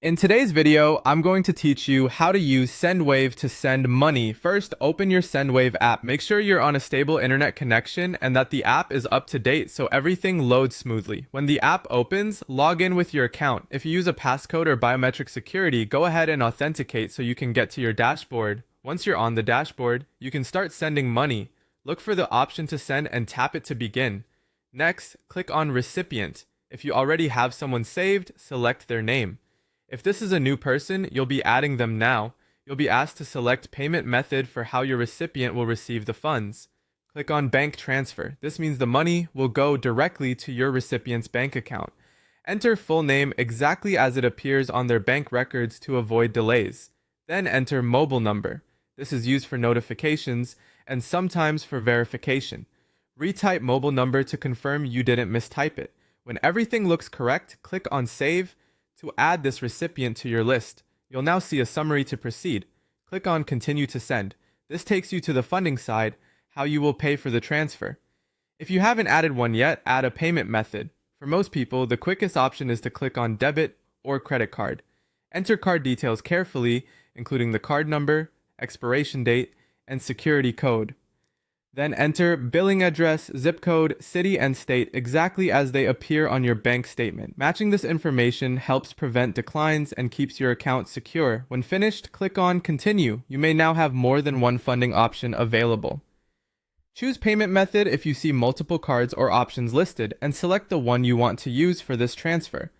In today's video, I'm going to teach you how to use Sendwave to send money. First, open your Sendwave app. Make sure you're on a stable internet connection and that the app is up to date so everything loads smoothly. When the app opens, log in with your account. If you use a passcode or biometric security, go ahead and authenticate so you can get to your dashboard. Once you're on the dashboard, you can start sending money. Look for the option to send and tap it to begin. Next, click on recipient. If you already have someone saved, select their name. If this is a new person, you'll be adding them now. You'll be asked to select payment method for how your recipient will receive the funds. Click on bank transfer. This means the money will go directly to your recipient's bank account. Enter full name exactly as it appears on their bank records to avoid delays. Then enter mobile number. This is used for notifications and sometimes for verification. Retype mobile number to confirm you didn't mistype it. When everything looks correct, click on save to add this recipient to your list. You'll now see a summary to proceed. Click on continue to send. This takes you to the funding side, how you will pay for the transfer. If you haven't added one yet, add a payment method. For most people, the quickest option is to click on debit or credit card. Enter card details carefully, including the card number, expiration date, and security code. Then enter billing address, zip code, city, and state exactly as they appear on your bank statement. Matching this information helps prevent declines and keeps your account secure. When finished, click on Continue. You may now have more than one funding option available. Choose payment method if you see multiple cards or options listed, and select the one you want to use for this transfer.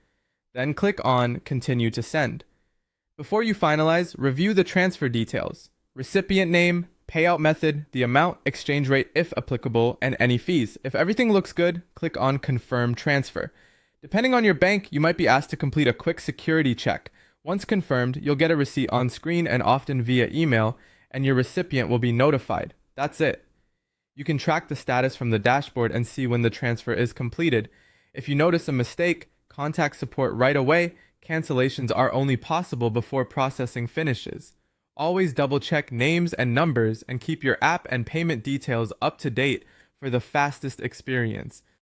Then click on Continue to send. Before you finalize, review the transfer details. Recipient name, payout method, the amount, exchange rate if applicable, and any fees. If everything looks good, click on Confirm Transfer. Depending on your bank, you might be asked to complete a quick security check. Once confirmed, you'll get a receipt on screen and often via email, and your recipient will be notified. That's it. You can track the status from the dashboard and see when the transfer is completed. If you notice a mistake, contact support right away. Cancellations are only possible before processing finishes. Always double check names and numbers and keep your app and payment details up to date for the fastest experience.